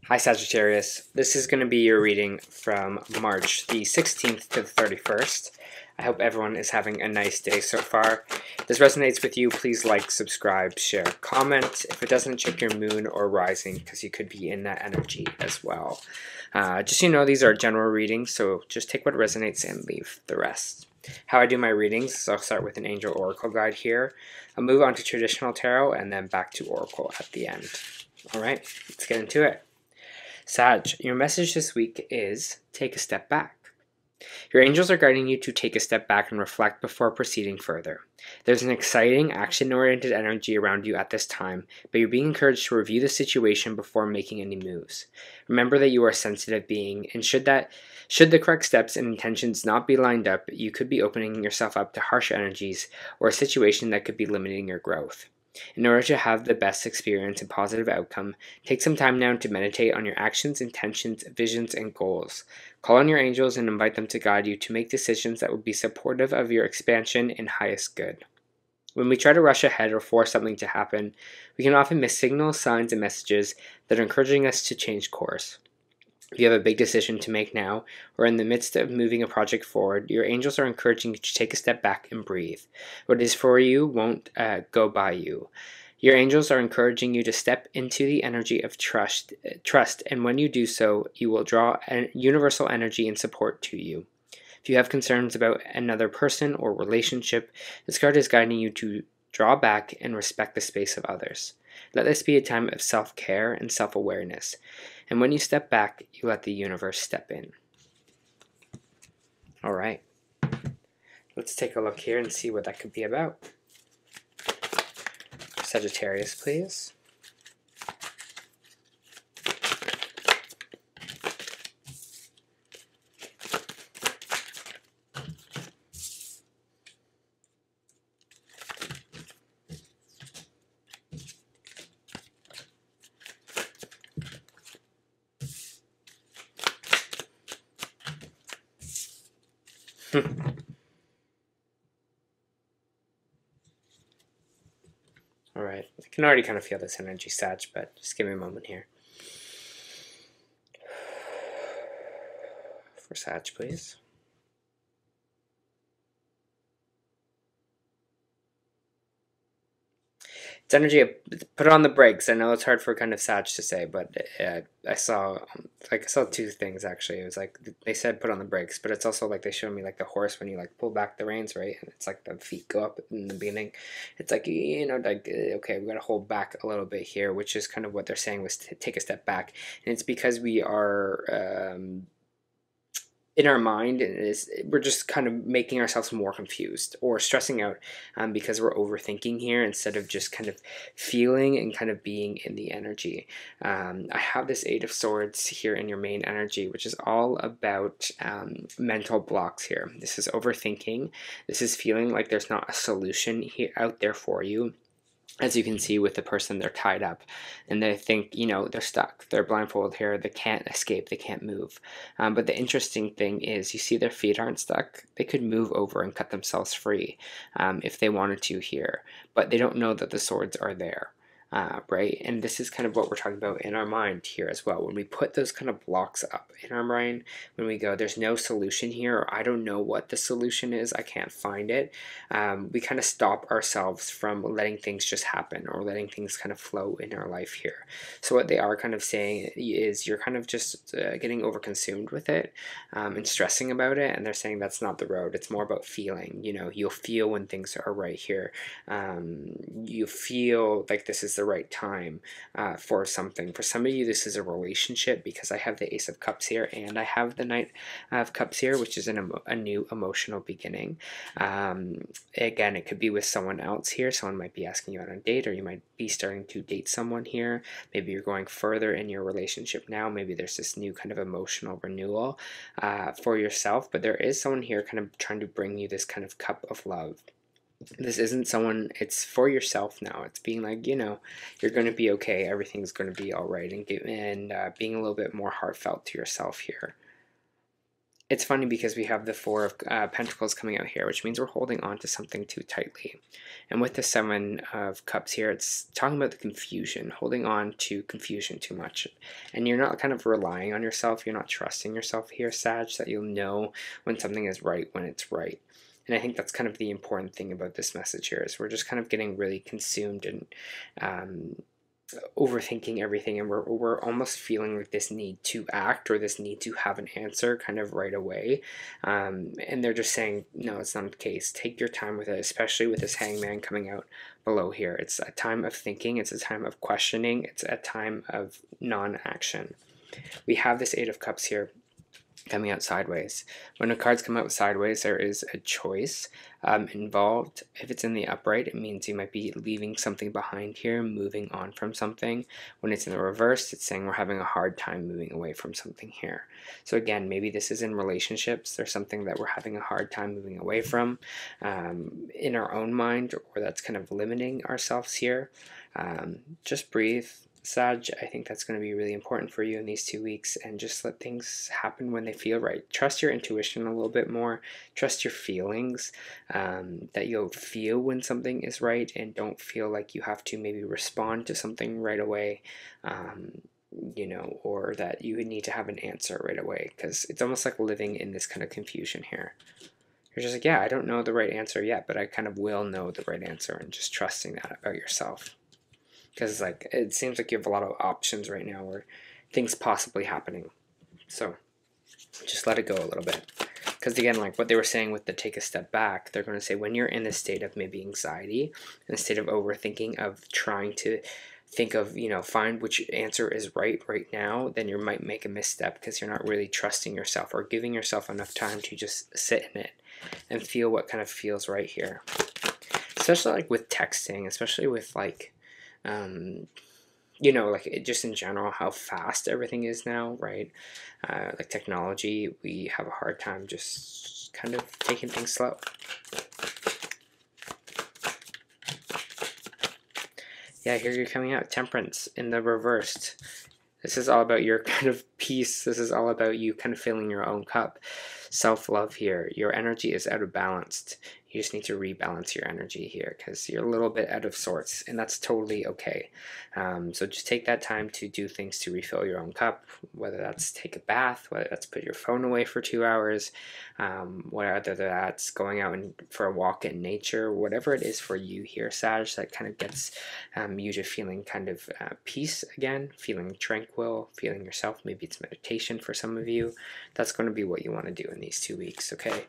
Hi Sagittarius, this is going to be your reading from March the 16th to the 31st. I hope everyone is having a nice day so far. If this resonates with you, please like, subscribe, share, comment. If it doesn't, check your moon or rising because you could be in that energy as well. Just so you know, these are general readings, so just take what resonates and leave the rest. How I do my readings is I'll start with an angel oracle guide here. I'll move on to traditional tarot and then back to oracle at the end. Alright, let's get into it. Sag, your message this week is take a step back. Your angels are guiding you to take a step back and reflect before proceeding further. There's an exciting, action-oriented energy around you at this time, but you're being encouraged to review the situation before making any moves. Remember that you are a sensitive being, and should the correct steps and intentions not be lined up, you could be opening yourself up to harsh energies or a situation that could be limiting your growth. In order to have the best experience and positive outcome, take some time now to meditate on your actions, intentions, visions, and goals. Call on your angels and invite them to guide you to make decisions that will be supportive of your expansion and highest good. When we try to rush ahead or force something to happen, we can often miss signals, signs, and messages that are encouraging us to change course. If you have a big decision to make now, or in the midst of moving a project forward, your angels are encouraging you to take a step back and breathe. What is for you won't go by you. Your angels are encouraging you to step into the energy of trust, and when you do so, you will draw universal energy and support to you. If you have concerns about another person or relationship, this card is guiding you to draw back and respect the space of others. Let this be a time of self-care and self-awareness. And when you step back, you let the universe step in. All right. Let's take a look here and see what that could be about. Sagittarius, please. Alright, I can already kind of feel this energy, Sag, but just give me a moment here. For Sag, please. It's energy of put on the brakes. I know it's hard for kind of Sag to say, but I saw two things actually. It was like they said put on the brakes, but it's also like they showed me like the horse when you like pull back the reins, right? And it's like the feet go up in the beginning. It's like, you know, like okay, we got to hold back a little bit here, which is kind of what they're saying was to take a step back, and it's because we are. In our mind, we're just kind of making ourselves more confused or stressing out because we're overthinking here instead of just kind of feeling and kind of being in the energy. I have this Eight of Swords here in your main energy, which is all about mental blocks here. This is overthinking. This is feeling like there's not a solution here out there for you. As you can see with the person, they're tied up and they think, you know, they're stuck, they're blindfolded here, they can't escape, they can't move. But the interesting thing is you see their feet aren't stuck. They could move over and cut themselves free if they wanted to here, but they don't know that the swords are there. Right? And this is kind of what we're talking about in our mind here as well. When we put those kind of blocks up in our mind, when we go, there's no solution here, or I don't know what the solution is, I can't find it, we kind of stop ourselves from letting things just happen or letting things kind of flow in our life here. So what they are kind of saying is you're kind of just getting overconsumed with it and stressing about it, and they're saying that's not the road. It's more about feeling. You know, you'll feel when things are right here. You feel like this is the right time for something. For some of you, this is a relationship because I have the Ace of Cups here and I have the Knight of Cups here, which is a new emotional beginning. Again, it could be with someone else here. Someone might be asking you out on a date, or you might be starting to date someone here. Maybe you're going further in your relationship now. Maybe there's this new kind of emotional renewal for yourself, but there is someone here kind of trying to bring you this kind of cup of love. This isn't someone, it's for yourself now. It's being like, you know, you're going to be okay, everything's going to be all right, and being a little bit more heartfelt to yourself here. it's funny because we have the Four of Pentacles coming out here, which means we're holding on to something too tightly. And with the Seven of Cups here, it's talking about the confusion, holding on to confusion too much. And you're not kind of relying on yourself, you're not trusting yourself here, Sag, that you'll know when something is right when it's right. And I think that's kind of the important thing about this message here, is we're just kind of getting really consumed and overthinking everything, and we're almost feeling like this need to act or this need to have an answer kind of right away, and they're just saying no, it's not the case. Take your time with it, especially with this Hangman coming out below here. It's a time of thinking, it's a time of questioning, it's a time of non-action. We have this Eight of Cups here coming out sideways. When the cards come out sideways, there is a choice involved. If it's in the upright, it means you might be leaving something behind here, moving on from something. When it's in the reverse, it's saying we're having a hard time moving away from something here. So again, maybe this is in relationships. There's something that we're having a hard time moving away from in our own mind, or that's kind of limiting ourselves here. Just breathe, Sag. I think that's going to be really important for you in these 2 weeks, and just let things happen when they feel right. Trust your intuition a little bit more. Trust your feelings, that you'll feel when something is right, and don't feel like you have to maybe respond to something right away, you know, or that you would need to have an answer right away, because it's almost like living in this kind of confusion here. You're just like, yeah, I don't know the right answer yet, but I kind of will know the right answer, and just trusting that about yourself. Because like it seems like you have a lot of options right now, or things possibly happening. So just let it go a little bit. Because again, like what they were saying with the take a step back, they're going to say when you're in a state of maybe anxiety, in a state of overthinking, of trying to think of, you know, find which answer is right now, then you might make a misstep because you're not really trusting yourself or giving yourself enough time to just sit in it and feel what kind of feels right here. Especially like with texting, especially with like, you know, like just in general, how fast everything is now, right? Like technology, we have a hard time just kind of taking things slow. Yeah, here you're coming out Temperance in the reversed. This is all about your kind of peace. This is all about you kind of filling your own cup. Self-love here. Your energy is out of balance. You just need to rebalance your energy here because you're a little bit out of sorts, and that's totally okay. So just take that time to do things to refill your own cup, whether that's take a bath, whether that's put your phone away for 2 hours, whether that's going out for a walk in nature, whatever it is for you here, Sag, that kind of gets you to feeling kind of peace again, feeling tranquil, feeling yourself. Maybe it's meditation for some of you. That's going to be what you want to do in these 2 weeks, okay?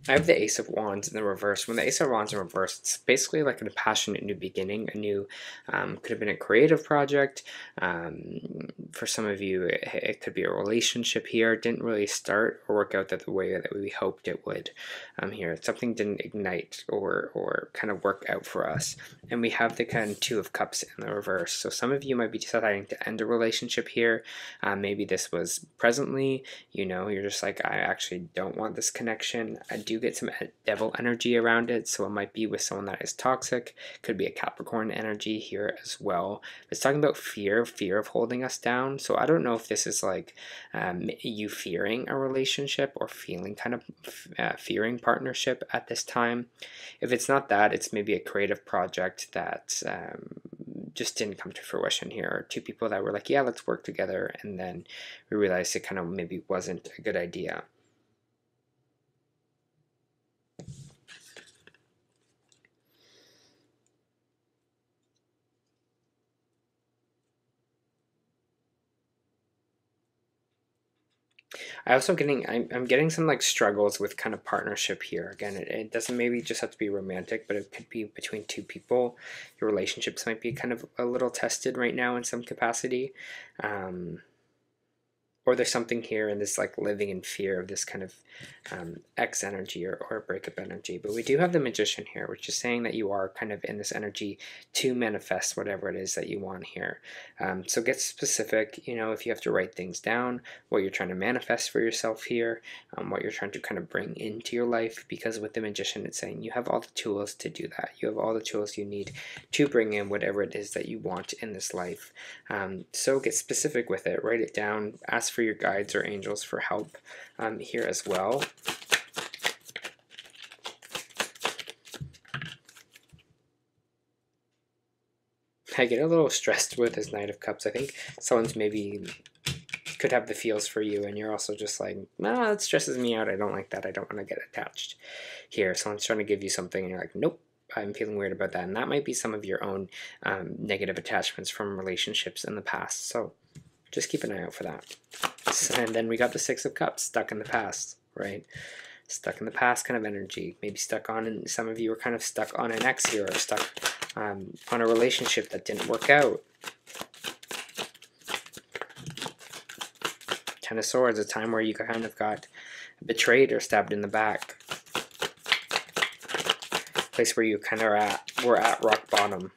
I have the Ace of Wands in the reverse. When the Ace of Wands in reverse, it's basically like a passionate new beginning, a new, could have been a creative project. For some of you, it could be a relationship here. It didn't really start or work out the way that we hoped it would here. Something didn't ignite or kind of work out for us. And we have the kind of Two of Cups in the reverse. So some of you might be deciding to end a relationship here. Maybe this was presently, you know, you're just like, I actually don't want this connection. I do get some devil energy around it, so it might be with someone that is toxic. Could be a Capricorn energy here as well. It's talking about fear of holding us down. So I don't know if this is like you fearing a relationship or feeling kind of fearing partnership at this time. If it's not that, it's maybe a creative project that just didn't come to fruition here, or two people that were like, yeah, let's work together, and then we realized it kind of maybe wasn't a good idea. I'm getting some like struggles with kind of partnership here. Again, it doesn't maybe just have to be romantic, but it could be between two people. Your relationships might be kind of a little tested right now in some capacity. or there's something here in this like living in fear of this kind of X energy or breakup energy. But we do have the Magician here, which is saying that you are kind of in this energy to manifest whatever it is that you want here. So get specific, you know, if you have to write things down, what you're trying to manifest for yourself here, what you're trying to kind of bring into your life, because with the Magician it's saying you have all the tools to do that. You have all the tools you need to bring in whatever it is that you want in this life. So get specific with it, write it down, ask for your guides or angels for help here as well. I get a little stressed with this Knight of Cups. I think someone's maybe could have the feels for you, and you're also just like, nah, it stresses me out. I don't like that. I don't want to get attached here. Someone's trying to give you something, and you're like, nope, I'm feeling weird about that. And that might be some of your own negative attachments from relationships in the past. So just keep an eye out for that. And then we got the Six of Cups, stuck in the past, right? Stuck in the past kind of energy. Maybe stuck on, and some of you are kind of stuck on an ex here, or stuck on a relationship that didn't work out. Ten of Swords, a time where you kind of got betrayed or stabbed in the back. Place where you kind of were at rock bottom.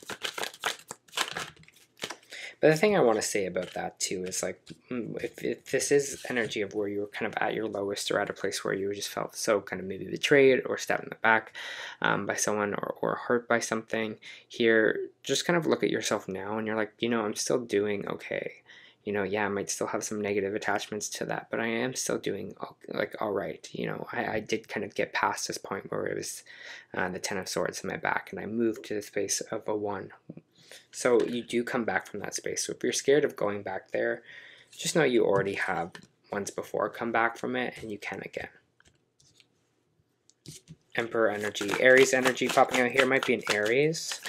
But the thing I want to say about that too is like, if this is energy of where you were kind of at your lowest, or at a place where you just felt so kind of maybe betrayed or stabbed in the back by someone, or hurt by something here, just kind of look at yourself now and you're like, you know, I'm still doing okay. You know, yeah, I might still have some negative attachments to that, but I am still doing like all right. You know, I did kind of get past this point where it was the Ten of Swords in my back, and I moved to the space of a 1. So you do come back from that space. So if you're scared of going back there, just know you already have once before come back from it, and you can again. Emperor energy, Aries energy popping out here. Might be an Aries.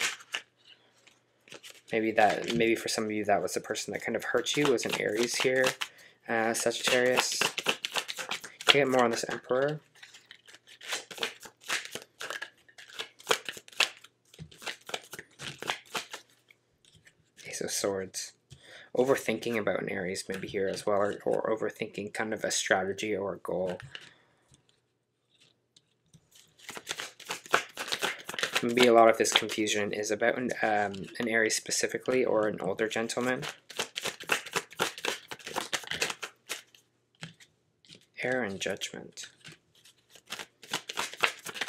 Maybe for some of you that was the person that kind of hurt you, was an Aries here. Sagittarius. Can get more on this Emperor. Ace of Swords. Overthinking about an Aries maybe here as well, or overthinking kind of a strategy or a goal. Maybe a lot of this confusion is about an Aries specifically, or an older gentleman. Error and Judgment.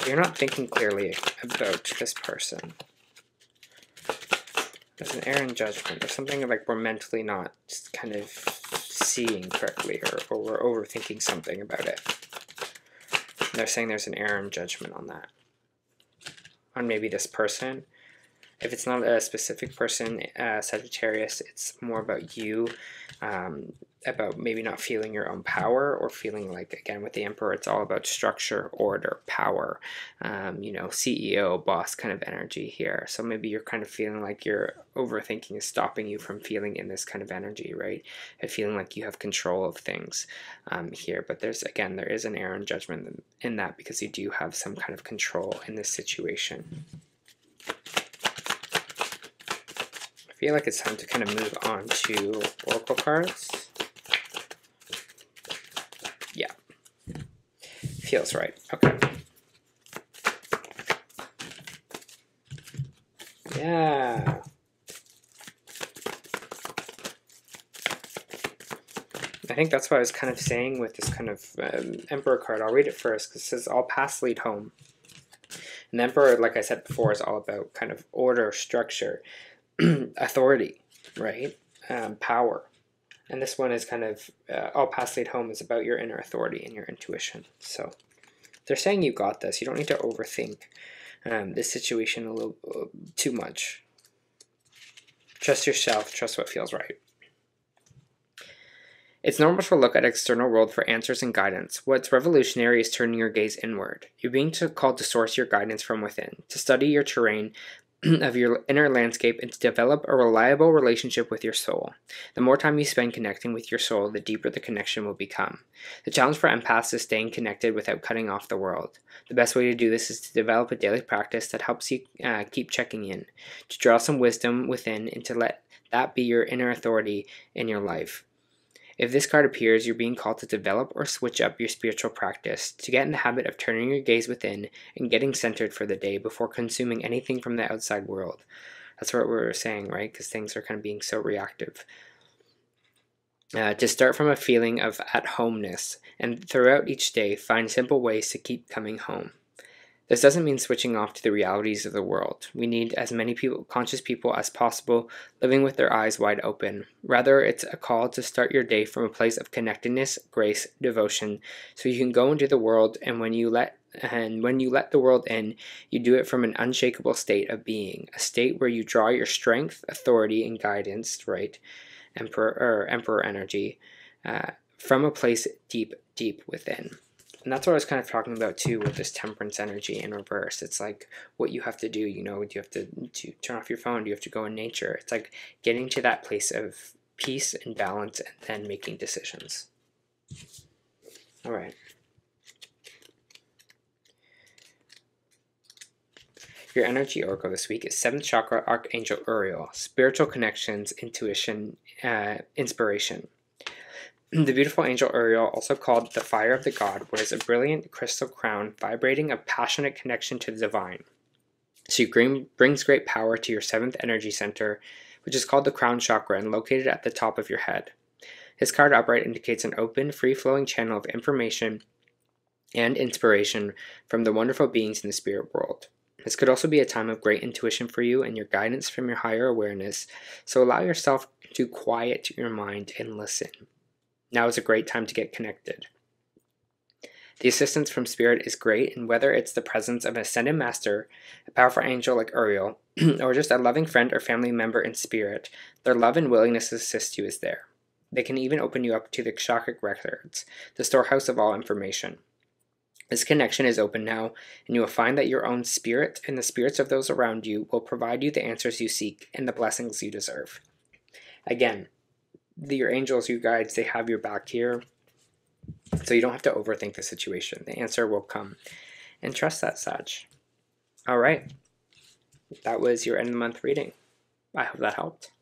You're not thinking clearly about this person. There's an error and judgment. There's something like we're mentally not kind of seeing correctly, or we're overthinking something about it. And they're saying there's an error and judgment on that. On maybe this person. If it's not a specific person, Sagittarius, it's more about you, about maybe not feeling your own power, or feeling like, again, with the Emperor, it's all about structure, order, power, you know, CEO, boss kind of energy here. So maybe you're kind of feeling like your overthinking is stopping you from feeling in this kind of energy, right? And feeling like you have control of things here. But there is an error and judgment in that, because you do have some kind of control in this situation. I feel like it's time to kind of move on to Oracle cards. Yeah. Feels right. Okay. Yeah. I think that's what I was kind of saying with this kind of Emperor card. I'll read it first, because it says, all paths lead home. And the Emperor, like I said before, is all about kind of order, structure, authority, right? Power. And this one is kind of, all paths lead home is about your inner authority and your intuition. So they're saying you got this. You don't need to overthink this situation a little too much. Trust yourself. Trust what feels right. It's normal to look at external world for answers and guidance. What's revolutionary is turning your gaze inward. You're being called to source your guidance from within, to study your terrain of your inner landscape, and to develop a reliable relationship with your soul. The more time you spend connecting with your soul, the deeper the connection will become. The challenge for empaths is staying connected without cutting off the world. The best way to do this is to develop a daily practice that helps you keep checking in, to draw some wisdom within, and to let that be your inner authority in your life. If this card appears, you're being called to develop or switch up your spiritual practice, to get in the habit of turning your gaze within and getting centered for the day before consuming anything from the outside world. That's what we're saying, right? Because things are kind of being so reactive. To start from a feeling of at-homeness, and throughout each day, find simple ways to keep coming home. This doesn't mean switching off to the realities of the world. We need as many conscious people as possible living with their eyes wide open. Rather, it's a call to start your day from a place of connectedness, grace, devotion, so you can go into the world, and when you let the world in, you do it from an unshakable state of being, a state where you draw your strength, authority, and guidance, right? Emperor energy, from a place deep, deep within. And that's what I was kind of talking about too with this temperance energy in reverse. It's like what you have to do, you know, you have to turn off your phone, you have to go in nature. It's like getting to that place of peace and balance and then making decisions. All right. Your energy oracle this week is 7th chakra Archangel Uriel, spiritual connections, intuition, inspiration. The beautiful angel Uriel, also called the fire of the god, wears a brilliant crystal crown vibrating a passionate connection to the divine. She brings great power to your 7th energy center, which is called the crown chakra and located at the top of your head. His card upright indicates an open, free-flowing channel of information and inspiration from the wonderful beings in the spirit world. This could also be a time of great intuition for you and your guidance from your higher awareness, so allow yourself to quiet your mind and listen. Now is a great time to get connected. The assistance from Spirit is great, and whether it's the presence of an ascended master, a powerful angel like Uriel, or just a loving friend or family member in spirit, their love and willingness to assist you is there. They can even open you up to the chakric records, the storehouse of all information. This connection is open now, and you will find that your own spirit and the spirits of those around you will provide you the answers you seek and the blessings you deserve. Again, your angels, your guides, they have your back here, so you don't have to overthink the situation. The answer will come, and trust that, Sag. All right, that was your end of the month reading. I hope that helped.